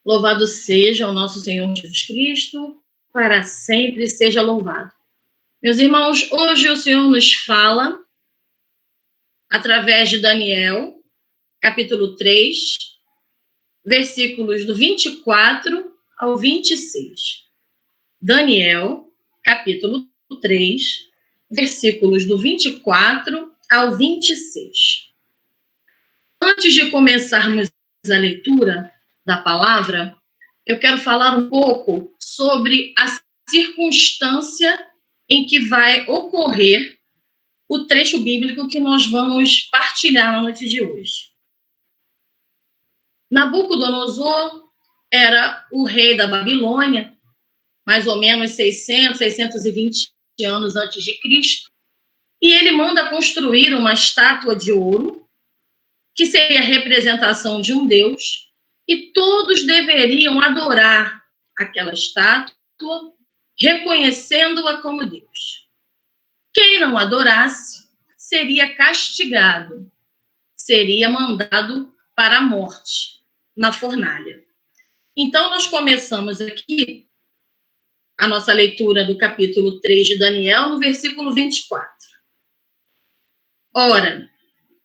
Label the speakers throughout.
Speaker 1: Louvado seja o nosso Senhor Jesus Cristo, para sempre seja louvado. Meus irmãos, hoje o Senhor nos fala, através de Daniel, capítulo 3, versículos do 24 ao 26. Daniel, capítulo 3, versículos do 24 ao 26. Antes de começarmos a leitura da palavra, eu quero falar um pouco sobre a circunstância em que vai ocorrer o trecho bíblico que nós vamos partilhar na noite de hoje. Nabucodonosor era o rei da Babilônia, mais ou menos 620 anos antes de Cristo, e ele manda construir uma estátua de ouro, que seria a representação de um deus, e todos deveriam adorar aquela estátua, reconhecendo-a como Deus. Quem não adorasse seria castigado, seria mandado para a morte na fornalha. Então, nós começamos aqui a nossa leitura do capítulo 3 de Daniel, no versículo 24. Ora,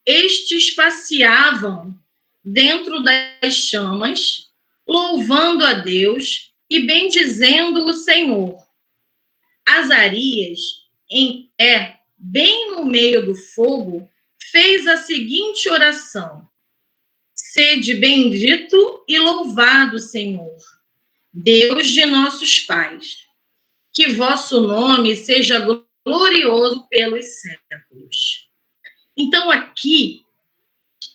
Speaker 1: estes passeavam dentro das chamas, louvando a Deus e bendizendo o Senhor. Azarias, em pé, bem no meio do fogo, fez a seguinte oração: sede bendito e louvado, Senhor, Deus de nossos pais, que vosso nome seja glorioso pelos séculos. Então, aqui,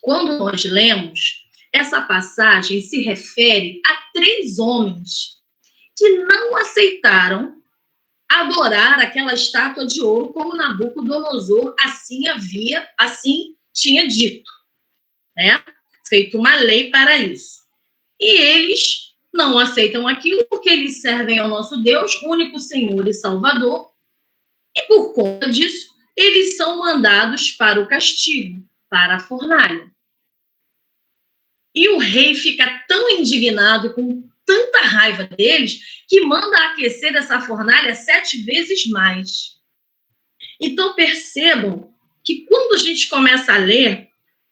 Speaker 1: quando nós lemos, essa passagem se refere a 3 homens que não aceitaram adorar aquela estátua de ouro como Nabucodonosor assim tinha dito, né? Feito uma lei para isso. E eles não aceitam aquilo porque eles servem ao nosso Deus, único Senhor e Salvador, e por conta disso, eles são mandados para o castigo, para a fornalha. E o rei fica tão indignado, com tanta raiva deles, que manda aquecer essa fornalha 7 vezes mais. Então, percebam que quando a gente começa a ler,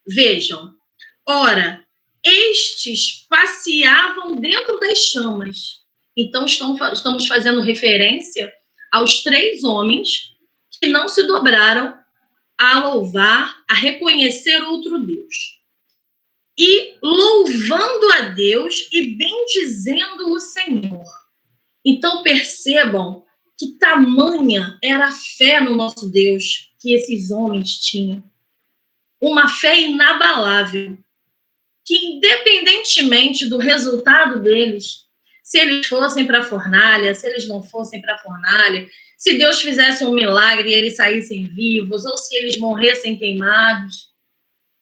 Speaker 1: vejam, ora, estes passeavam dentro das chamas. Então, estamos fazendo referência aos 3 homens que não se dobraram a louvar, a reconhecer outro Deus. E louvando a Deus e bendizendo o Senhor. Então, percebam que tamanha era a fé no nosso Deus que esses homens tinham. Uma fé inabalável, que independentemente do resultado deles, se eles fossem para a fornalha, se eles não fossem para a fornalha, se Deus fizesse um milagre e eles saíssem vivos, ou se eles morressem queimados,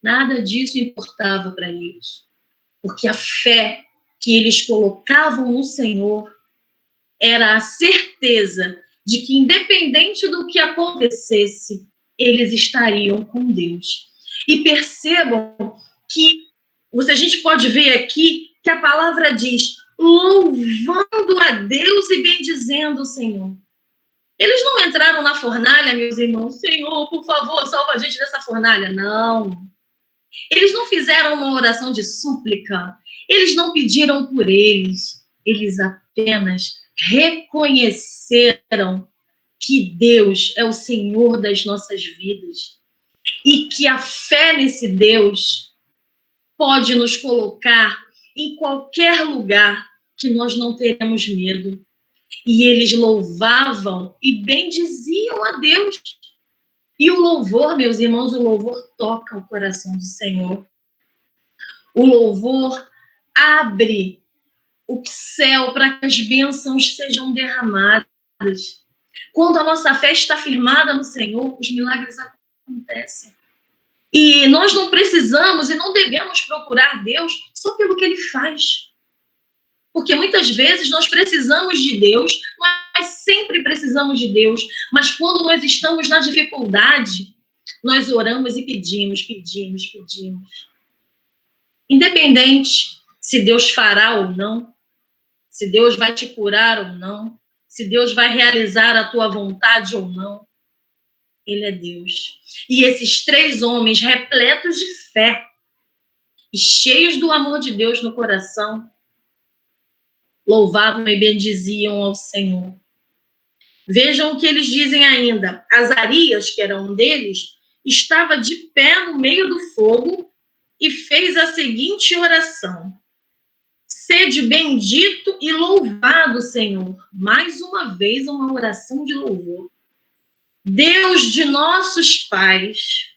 Speaker 1: nada disso importava para eles. Porque a fé que eles colocavam no Senhor era a certeza de que, independente do que acontecesse, eles estariam com Deus. E percebam que a gente pode ver aqui que a palavra diz, louvando a Deus e bendizendo o Senhor. Eles não entraram na fornalha, meus irmãos, Senhor, por favor, salva a gente dessa fornalha. Não. Eles não fizeram uma oração de súplica. Eles não pediram por eles. Eles apenas reconheceram que Deus é o Senhor das nossas vidas e que a fé nesse Deus pode nos colocar em qualquer lugar que nós não teremos medo. E eles louvavam e bendiziam a Deus. E o louvor, meus irmãos, o louvor toca o coração do Senhor. O louvor abre o céu para que as bênçãos sejam derramadas. Quando a nossa fé está firmada no Senhor, os milagres acontecem. E nós não precisamos e não devemos procurar Deus só pelo que Ele faz. Porque muitas vezes nós precisamos de Deus, nós sempre precisamos de Deus, mas quando nós estamos na dificuldade, nós oramos e pedimos. Independente se Deus fará ou não, se Deus vai te curar ou não, se Deus vai realizar a tua vontade ou não. Ele é Deus. E esses 3 homens repletos de fé e cheios do amor de Deus no coração, louvavam e bendiziam ao Senhor. Vejam o que eles dizem ainda. Azarias, que era um deles, estava de pé no meio do fogo e fez a seguinte oração: sede bendito e louvado, Senhor. Mais uma vez, uma oração de louvor. Deus de nossos pais,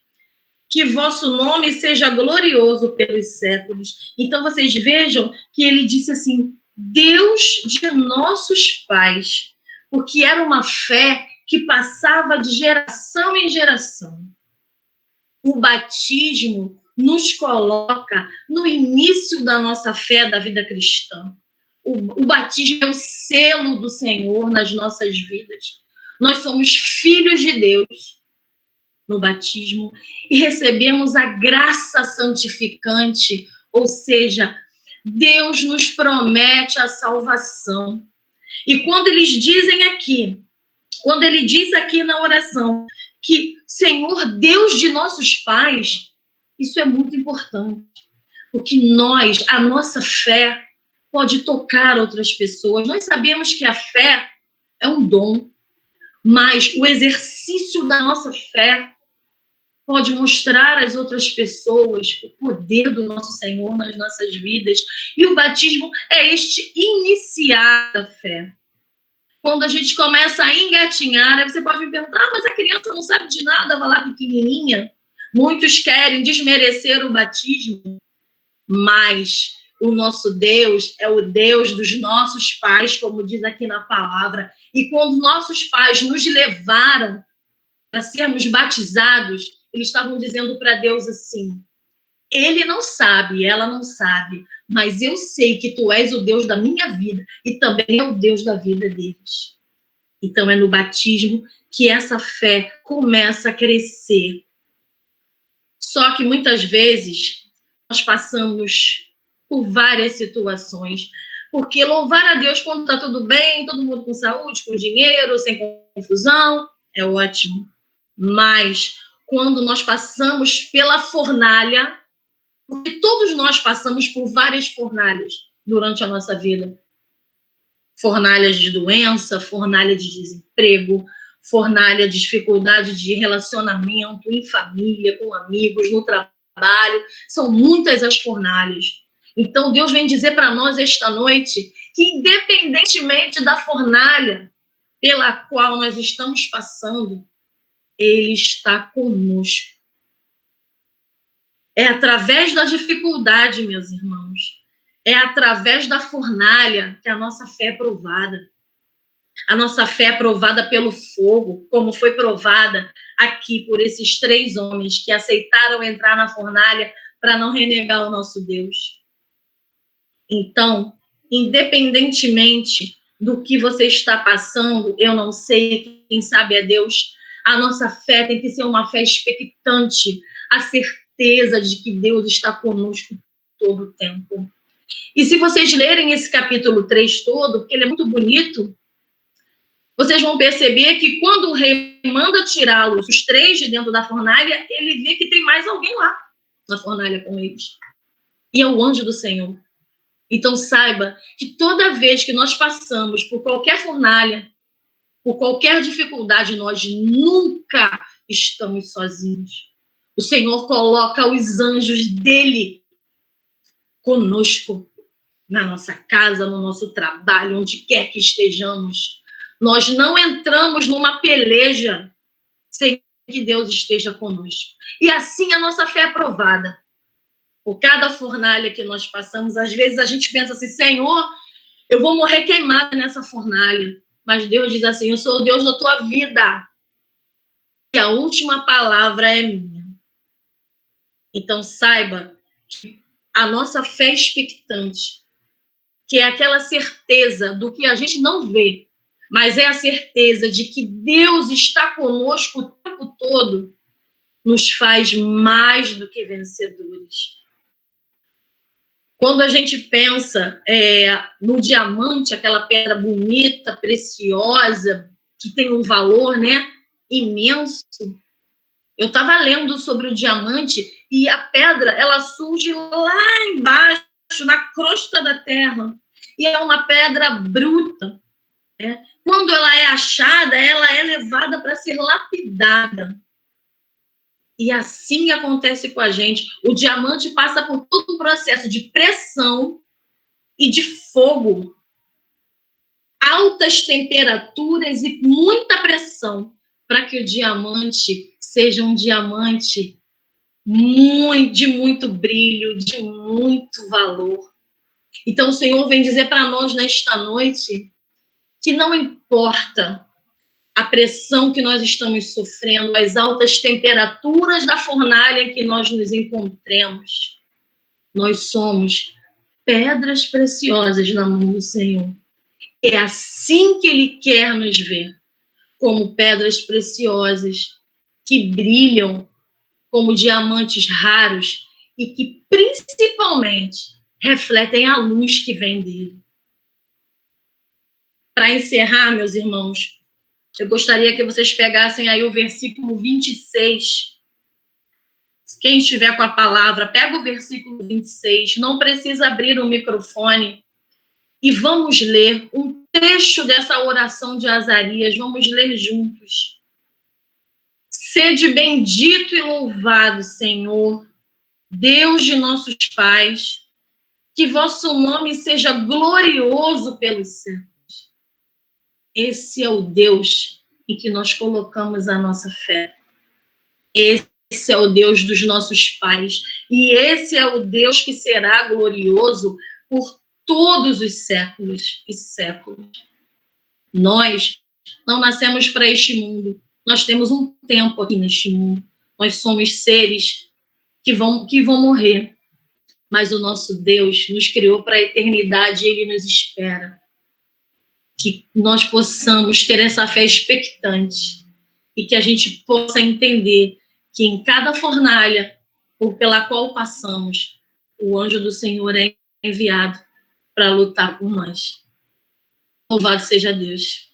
Speaker 1: que vosso nome seja glorioso pelos séculos. Então, vocês vejam que ele disse assim, Deus de nossos pais, porque era uma fé que passava de geração em geração. O batismo nos coloca no início da nossa fé, da vida cristã. O batismo é o selo do Senhor nas nossas vidas. Nós somos filhos de Deus no batismo e recebemos a graça santificante, ou seja, Deus nos promete a salvação. E quando eles dizem aqui, quando ele diz aqui na oração que Senhor, Deus de nossos pais, isso é muito importante, porque a nossa fé pode tocar outras pessoas. Nós sabemos que a fé é um dom, mas o exercício da nossa fé pode mostrar às outras pessoas o poder do nosso Senhor nas nossas vidas. E o batismo é este iniciar da fé. Quando a gente começa a engatinhar, aí você pode me perguntar, mas a criança não sabe de nada, vai lá pequenininha. Muitos querem desmerecer o batismo, mas o nosso Deus é o Deus dos nossos pais, como diz aqui na palavra. E quando nossos pais nos levaram para sermos batizados, eles estavam dizendo para Deus assim, ele não sabe, ela não sabe, mas eu sei que tu és o Deus da minha vida e também é o Deus da vida deles. Então é no batismo que essa fé começa a crescer. Só que muitas vezes nós passamos por várias situações, porque louvar a Deus quando está tudo bem, todo mundo com saúde, com dinheiro, sem confusão, é ótimo. Mas quando nós passamos pela fornalha, porque todos nós passamos por várias fornalhas durante a nossa vida. Fornalhas de doença, fornalha de desemprego, fornalha de dificuldade de relacionamento em família, com amigos, no trabalho. São muitas as fornalhas. Então, Deus vem dizer para nós esta noite que, independentemente da fornalha pela qual nós estamos passando, Ele está conosco. É através da dificuldade, meus irmãos, é através da fornalha que a nossa fé é provada. A nossa fé é provada pelo fogo, como foi provada aqui por esses 3 homens que aceitaram entrar na fornalha para não renegar o nosso Deus. Então, independentemente do que você está passando, eu não sei, quem sabe é Deus, a nossa fé tem que ser uma fé expectante, a certeza de que Deus está conosco todo o tempo. E se vocês lerem esse capítulo 3 todo, porque ele é muito bonito, vocês vão perceber que quando o rei manda tirá-los, os 3 de dentro da fornalha, ele vê que tem mais alguém lá na fornalha com eles. E é o anjo do Senhor. Então saiba que toda vez que nós passamos por qualquer fornalha, por qualquer dificuldade, nós nunca estamos sozinhos. O Senhor coloca os anjos dele conosco, na nossa casa, no nosso trabalho, onde quer que estejamos. Nós não entramos numa peleja sem que Deus esteja conosco. E assim a nossa fé é provada. Por cada fornalha que nós passamos, às vezes a gente pensa assim, Senhor, eu vou morrer queimada nessa fornalha. Mas Deus diz assim, eu sou o Deus da tua vida. E a última palavra é minha. Então saiba que a nossa fé expectante, que é aquela certeza do que a gente não vê, mas é a certeza de que Deus está conosco o tempo todo, nos faz mais do que vencedores. Quando a gente pensa no diamante, aquela pedra bonita, preciosa, que tem um valor, né, imenso. Eu estava lendo sobre o diamante e a pedra, ela surge lá embaixo, na crosta da terra. E é uma pedra bruta. Né? Quando ela é achada, ela é levada para ser lapidada. E assim acontece com a gente. O diamante passa por todo um processo de pressão e de fogo. Altas temperaturas e muita pressão para que o diamante seja um diamante de muito brilho, de muito valor. Então, o Senhor vem dizer para nós nesta noite que não importa a pressão que nós estamos sofrendo, as altas temperaturas da fornalha em que nós nos encontremos, nós somos pedras preciosas na mão do Senhor. É assim que Ele quer nos ver, como pedras preciosas que brilham como diamantes raros e que, principalmente, refletem a luz que vem dele. Para encerrar, meus irmãos, eu gostaria que vocês pegassem aí o versículo 26. Quem estiver com a palavra, pega o versículo 26. Não precisa abrir o microfone. E vamos ler um trecho dessa oração de Azarias. Vamos ler juntos. Sede bendito e louvado, Senhor, Deus de nossos pais, que vosso nome seja glorioso pelos séculos. Esse é o Deus em que nós colocamos a nossa fé. Esse é o Deus dos nossos pais. E esse é o Deus que será glorioso por todos os séculos e séculos. Nós não nascemos para este mundo. Nós temos um tempo aqui neste mundo. Nós somos seres que vão morrer. Mas o nosso Deus nos criou para a eternidade e Ele nos espera. Que nós possamos ter essa fé expectante e que a gente possa entender que em cada fornalha pela qual passamos, o anjo do Senhor é enviado para lutar por nós. Louvado seja Deus.